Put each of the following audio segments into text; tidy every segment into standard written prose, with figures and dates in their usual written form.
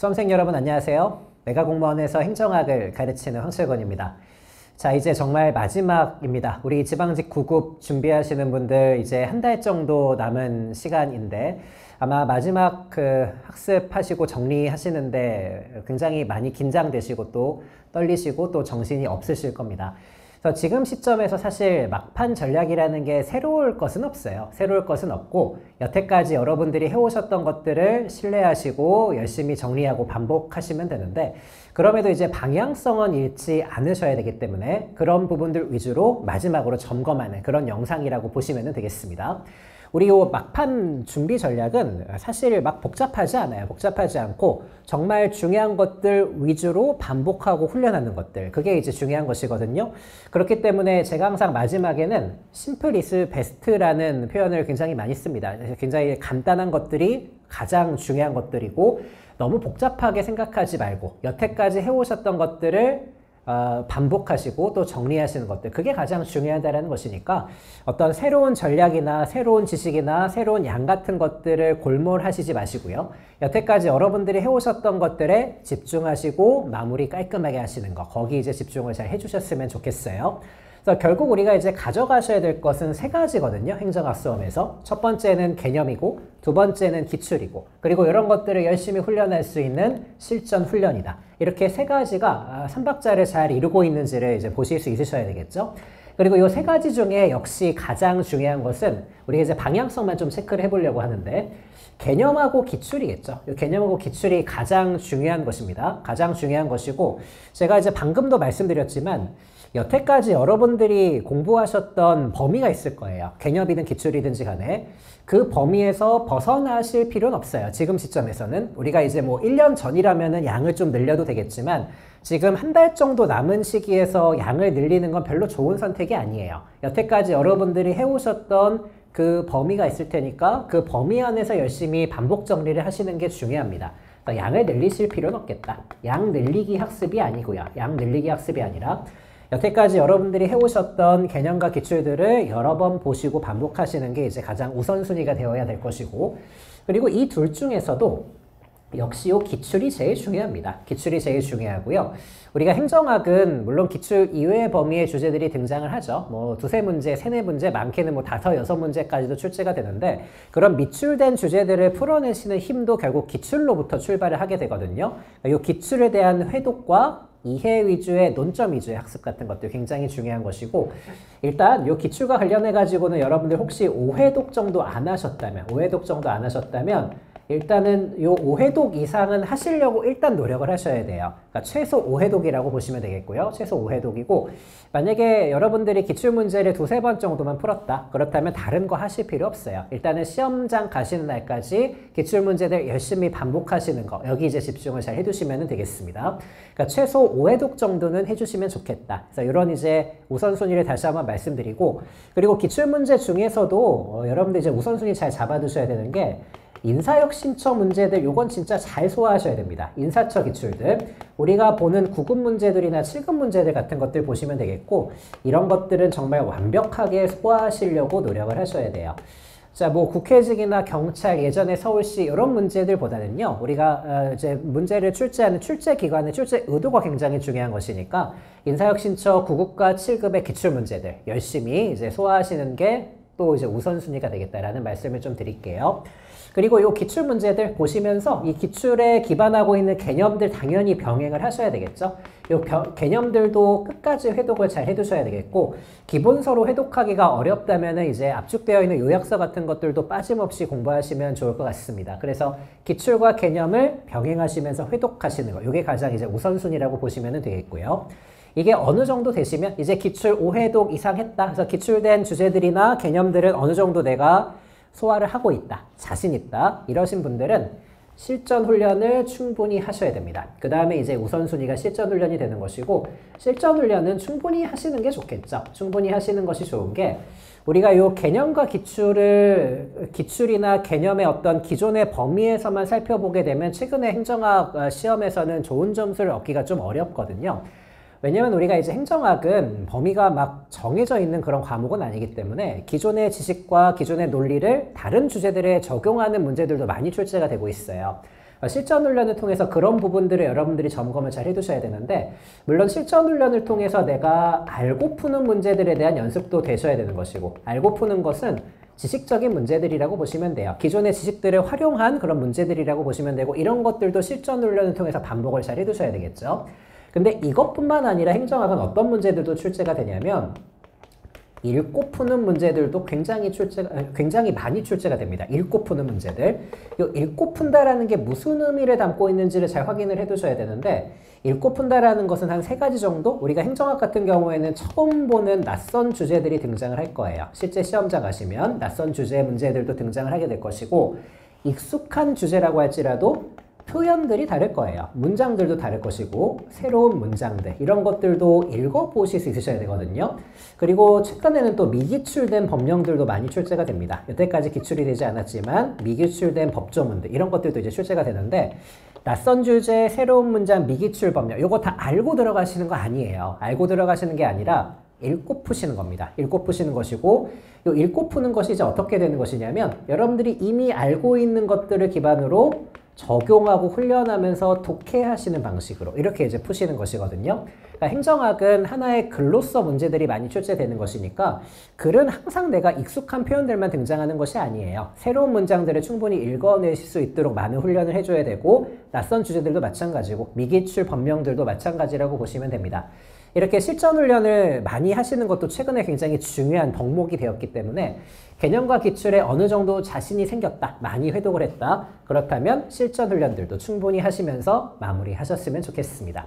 수험생 여러분 안녕하세요. 메가공무원에서 행정학을 가르치는 황철건입니다. 자, 이제 정말 마지막입니다. 우리 지방직 9급 준비하시는 분들 이제 한 달 정도 남은 시간인데 아마 마지막 학습하시고 정리하시는데 굉장히 많이 긴장되시고 또 떨리시고 또 정신이 없으실 겁니다. 그래서 지금 시점에서 사실 막판 전략이라는 게 새로울 것은 없어요. 새로울 것은 없고 여태까지 여러분들이 해오셨던 것들을 신뢰하시고 열심히 정리하고 반복하시면 되는데 그럼에도 이제 방향성은 잃지 않으셔야 되기 때문에 그런 부분들 위주로 마지막으로 점검하는 그런 영상이라고 보시면 되겠습니다. 우리 요 막판 준비 전략은 사실 막 복잡하지 않아요. 복잡하지 않고 정말 중요한 것들 위주로 반복하고 훈련하는 것들. 그게 이제 중요한 것이거든요. 그렇기 때문에 제가 항상 마지막에는 심플 이즈 베스트라는 표현을 굉장히 많이 씁니다. 굉장히 간단한 것들이 가장 중요한 것들이고 너무 복잡하게 생각하지 말고 여태까지 해오셨던 것들을 반복하시고 또 정리하시는 것들 그게 가장 중요하다는 것이니까 어떤 새로운 전략이나 새로운 지식이나 새로운 양 같은 것들을 골몰하시지 마시고요. 여태까지 여러분들이 해오셨던 것들에 집중하시고 마무리 깔끔하게 하시는 거 거기 이제 집중을 잘 해주셨으면 좋겠어요. 그래서 결국 우리가 이제 가져가셔야 될 것은 세 가지거든요. 행정학 수험에서. 첫 번째는 개념이고 두 번째는 기출이고 그리고 이런 것들을 열심히 훈련할 수 있는 실전 훈련이다. 이렇게 세 가지가 삼박자를 잘 이루고 있는지를 이제 보실 수 있으셔야 되겠죠. 그리고 이 세 가지 중에 역시 가장 중요한 것은 우리가 이제 방향성만 좀 체크를 해보려고 하는데 개념하고 기출이겠죠. 이 개념하고 기출이 가장 중요한 것입니다. 가장 중요한 것이고 제가 이제 방금도 말씀드렸지만 여태까지 여러분들이 공부하셨던 범위가 있을 거예요. 개념이든 기출이든지 간에 그 범위에서 벗어나실 필요는 없어요. 지금 시점에서는 우리가 이제 뭐 1년 전이라면은 양을 좀 늘려도 되겠지만 지금 한 달 정도 남은 시기에서 양을 늘리는 건 별로 좋은 선택이 아니에요. 여태까지 여러분들이 해오셨던 그 범위가 있을 테니까 그 범위 안에서 열심히 반복 정리를 하시는 게 중요합니다. 그러니까 양을 늘리실 필요는 없겠다. 양 늘리기 학습이 아니고요. 양 늘리기 학습이 아니라 여태까지 여러분들이 해오셨던 개념과 기출들을 여러 번 보시고 반복하시는 게 이제 가장 우선순위가 되어야 될 것이고 그리고 이 둘 중에서도 역시 요 기출이 제일 중요합니다. 기출이 제일 중요하고요. 우리가 행정학은 물론 기출 이외의 범위의 주제들이 등장을 하죠. 뭐 두세 문제, 세네 문제, 많게는 뭐 다섯, 여섯 문제까지도 출제가 되는데 그런 미출된 주제들을 풀어내시는 힘도 결국 기출로부터 출발을 하게 되거든요. 이 기출에 대한 회독과 이해 위주의 논점 위주의 학습 같은 것도 굉장히 중요한 것이고 일단 요 기출과 관련해 가지고는 여러분들 혹시 5회독 정도 안 하셨다면 일단은 요 5회독 이상은 하시려고 일단 노력을 하셔야 돼요. 그러니까 최소 5회독이라고 보시면 되겠고요. 최소 5회독이고 만약에 여러분들이 기출문제를 두세 번 정도만 풀었다. 그렇다면 다른 거 하실 필요 없어요. 일단은 시험장 가시는 날까지 기출문제들 열심히 반복하시는 거 여기 이제 집중을 잘 해두시면 되겠습니다. 그러니까 최소 5회독 정도는 해주시면 좋겠다. 그래서 이런 이제 우선순위를 다시 한번 말씀드리고 그리고 기출문제 중에서도 여러분들 이제 우선순위 잘 잡아두셔야 되는 게 인사역 신처 문제들 요건 진짜 잘 소화하셔야 됩니다. 인사처 기출들 우리가 보는 9급 문제들이나 7급 문제들 같은 것들 보시면 되겠고 이런 것들은 정말 완벽하게 소화하시려고 노력을 하셔야 돼요. 자, 뭐 국회직이나 경찰, 예전에 서울시 이런 문제들보다는요. 우리가 이제 문제를 출제하는 출제 기관의 출제 의도가 굉장히 중요한 것이니까 인사역 신처 9급과 7급의 기출 문제들 열심히 이제 소화하시는 게 또 이제 우선순위가 되겠다라는 말씀을 좀 드릴게요. 그리고 이 기출 문제들 보시면서 이 기출에 기반하고 있는 개념들 당연히 병행을 하셔야 되겠죠. 이 개념들도 끝까지 회독을 잘 해두셔야 되겠고 기본서로 회독하기가 어렵다면 이제 압축되어 있는 요약서 같은 것들도 빠짐없이 공부하시면 좋을 것 같습니다. 그래서 기출과 개념을 병행하시면서 회독하시는 거 이게 가장 이제 우선순위라고 보시면 되겠고요. 이게 어느 정도 되시면 이제 기출 5회독 이상 했다. 그래서 기출된 주제들이나 개념들은 어느 정도 내가 소화를 하고 있다. 자신 있다. 이러신 분들은 실전 훈련을 충분히 하셔야 됩니다. 그 다음에 이제 우선순위가 실전 훈련이 되는 것이고 실전 훈련은 충분히 하시는 게 좋겠죠. 충분히 하시는 것이 좋은 게 우리가 이 개념과 기출이나 개념의 어떤 기존의 범위에서만 살펴보게 되면 최근에 행정학 시험에서는 좋은 점수를 얻기가 좀 어렵거든요. 왜냐면 우리가 이제 행정학은 범위가 막 정해져 있는 그런 과목은 아니기 때문에 기존의 지식과 기존의 논리를 다른 주제들에 적용하는 문제들도 많이 출제가 되고 있어요. 실전 훈련을 통해서 그런 부분들을 여러분들이 점검을 잘 해두셔야 되는데, 물론 실전 훈련을 통해서 내가 알고 푸는 문제들에 대한 연습도 되셔야 되는 것이고, 알고 푸는 것은 지식적인 문제들이라고 보시면 돼요. 기존의 지식들을 활용한 그런 문제들이라고 보시면 되고, 이런 것들도 실전 훈련을 통해서 반복을 잘 해두셔야 되겠죠. 근데 이것뿐만 아니라 행정학은 어떤 문제들도 출제가 되냐면, 읽고 푸는 문제들도 굉장히 많이 출제가 됩니다. 읽고 푸는 문제들. 이 읽고 푼다라는 게 무슨 의미를 담고 있는지를 잘 확인을 해 두셔야 되는데, 읽고 푼다라는 것은 한 3가지 정도? 우리가 행정학 같은 경우에는 처음 보는 낯선 주제들이 등장을 할 거예요. 실제 시험장 가시면 낯선 주제의 문제들도 등장을 하게 될 것이고, 익숙한 주제라고 할지라도 표현들이 다를 거예요. 문장들도 다를 것이고, 새로운 문장들, 이런 것들도 읽어보실 수 있으셔야 되거든요. 그리고 최근에는 또 미기출된 법령들도 많이 출제가 됩니다. 여태까지 기출이 되지 않았지만 미기출된 법조문들, 이런 것들도 이제 출제가 되는데, 낯선 주제, 새로운 문장, 미기출 법령, 이거 다 알고 들어가시는 거 아니에요. 알고 들어가시는 게 아니라 읽고 푸시는 겁니다. 읽고 푸시는 것이고, 이 읽고 푸는 것이 이제 어떻게 되는 것이냐면, 여러분들이 이미 알고 있는 것들을 기반으로 적용하고 훈련하면서 독해하시는 방식으로 이렇게 이제 푸시는 것이거든요. 그러니까 행정학은 하나의 글로서 문제들이 많이 출제되는 것이니까, 글은 항상 내가 익숙한 표현들만 등장하는 것이 아니에요. 새로운 문장들을 충분히 읽어내실 수 있도록 많은 훈련을 해줘야 되고, 낯선 주제들도 마찬가지고, 미기출 법령들도 마찬가지라고 보시면 됩니다. 이렇게 실전 훈련을 많이 하시는 것도 최근에 굉장히 중요한 덕목이 되었기 때문에, 개념과 기출에 어느 정도 자신이 생겼다, 많이 회독을 했다, 그렇다면 실전 훈련들도 충분히 하시면서 마무리하셨으면 좋겠습니다.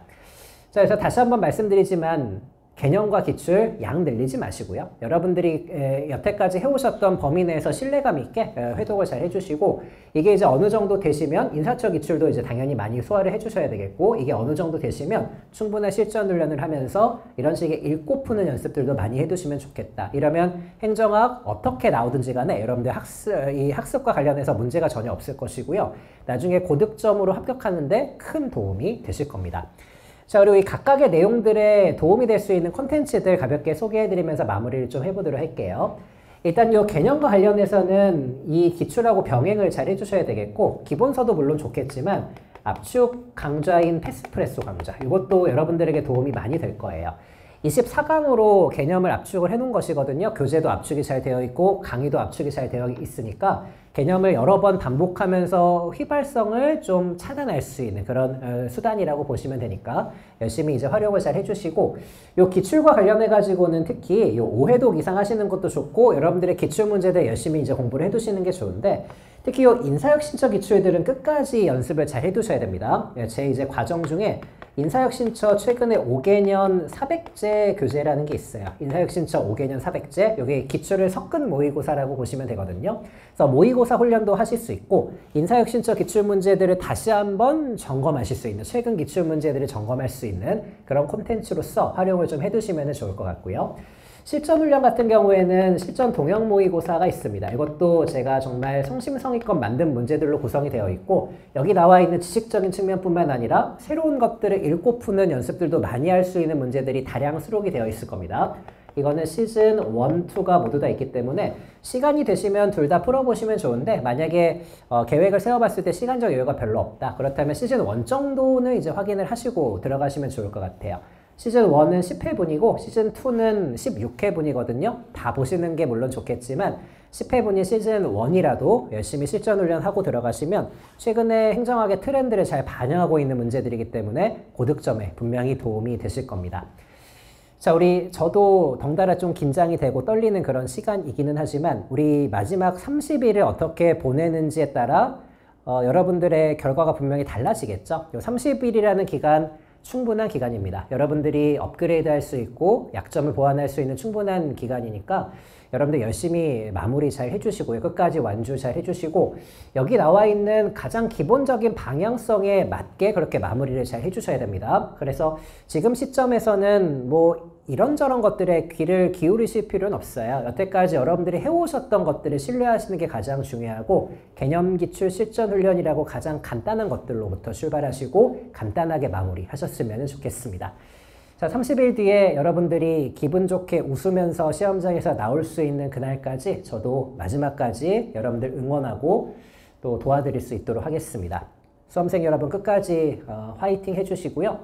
자, 그래서 다시 한번 말씀드리지만, 개념과 기출 양 늘리지 마시고요. 여러분들이 여태까지 해오셨던 범위 내에서 신뢰감 있게 회독을 잘 해주시고, 이게 이제 어느 정도 되시면 인사처 기출도 이제 당연히 많이 소화를 해주셔야 되겠고, 이게 어느 정도 되시면 충분한 실전 훈련을 하면서 이런 식의 읽고 푸는 연습들도 많이 해두시면 좋겠다. 이러면 행정학 어떻게 나오든지 간에 여러분들 이 학습과 관련해서 문제가 전혀 없을 것이고요. 나중에 고득점으로 합격하는데 큰 도움이 되실 겁니다. 자, 그리고 이 각각의 내용들에 도움이 될 수 있는 콘텐츠들 가볍게 소개해드리면서 마무리를 좀 해보도록 할게요. 일단 이 개념과 관련해서는 이 기출하고 병행을 잘 해주셔야 되겠고, 기본서도 물론 좋겠지만 압축 강좌인 패스프레소 강좌, 이것도 여러분들에게 도움이 많이 될 거예요. 24강으로 개념을 압축을 해놓은 것이거든요. 교재도 압축이 잘 되어 있고 강의도 압축이 잘 되어 있으니까 개념을 여러 번 반복하면서 휘발성을 좀 차단할 수 있는 그런 수단이라고 보시면 되니까 열심히 이제 활용을 잘 해주시고, 요 기출과 관련해 가지고는 특히 요 5회독 이상 하시는 것도 좋고, 여러분들의 기출 문제들 열심히 이제 공부를 해두시는 게 좋은데, 특히 요 인사혁신처 기출들은 끝까지 연습을 잘 해두셔야 됩니다. 제 이제 과정 중에 인사혁신처 최근에 5개년 400제 교재라는 게 있어요. 인사혁신처 5개년 400제, 여기 기출을 섞은 모의고사라고 보시면 되거든요. 그래서 모의고사 훈련도 하실 수 있고, 인사혁신처 기출 문제들을 다시 한번 점검하실 수 있는, 최근 기출 문제들을 점검할 수 있는 그런 콘텐츠로서 활용을 좀 해두시면 좋을 것 같고요. 실전 훈련 같은 경우에는 실전 동형 모의고사가 있습니다. 이것도 제가 정말 성심성의껏 만든 문제들로 구성이 되어 있고, 여기 나와 있는 지식적인 측면뿐만 아니라 새로운 것들을 읽고 푸는 연습들도 많이 할 수 있는 문제들이 다량 수록이 되어 있을 겁니다. 이거는 시즌 1, 2가 모두 다 있기 때문에 시간이 되시면 둘 다 풀어보시면 좋은데, 만약에 계획을 세워봤을 때 시간적 여유가 별로 없다, 그렇다면 시즌 1 정도는 이제 확인을 하시고 들어가시면 좋을 것 같아요. 시즌 1은 10회분이고 시즌 2는 16회분이거든요. 다 보시는 게 물론 좋겠지만 10회분이 시즌 1이라도 열심히 실전 훈련하고 들어가시면 최근에 행정학의 트렌드를 잘 반영하고 있는 문제들이기 때문에 고득점에 분명히 도움이 되실 겁니다. 자, 저도 덩달아 좀 긴장이 되고 떨리는 그런 시간이기는 하지만, 우리 마지막 30일을 어떻게 보내는지에 따라 여러분들의 결과가 분명히 달라지겠죠. 이 30일이라는 기간 충분한 기간입니다. 여러분들이 업그레이드 할 수 있고 약점을 보완할 수 있는 충분한 기간이니까 여러분들 열심히 마무리 잘 해주시고요. 끝까지 완주 잘 해주시고, 여기 나와 있는 가장 기본적인 방향성에 맞게 그렇게 마무리를 잘 해주셔야 됩니다. 그래서 지금 시점에서는 뭐 이런저런 것들에 귀를 기울이실 필요는 없어요. 여태까지 여러분들이 해오셨던 것들을 신뢰하시는 게 가장 중요하고, 개념 기출 실전 훈련이라고 가장 간단한 것들로부터 출발하시고 간단하게 마무리하셨으면 좋겠습니다. 자, 30일 뒤에 여러분들이 기분 좋게 웃으면서 시험장에서 나올 수 있는 그날까지 저도 마지막까지 여러분들 응원하고 또 도와드릴 수 있도록 하겠습니다. 수험생 여러분 끝까지 화이팅 해주시고요.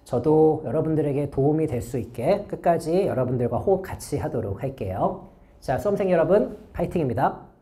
저도 여러분들에게 도움이 될 수 있게 끝까지 여러분들과 호흡 같이 하도록 할게요. 자, 수험생 여러분, 파이팅입니다.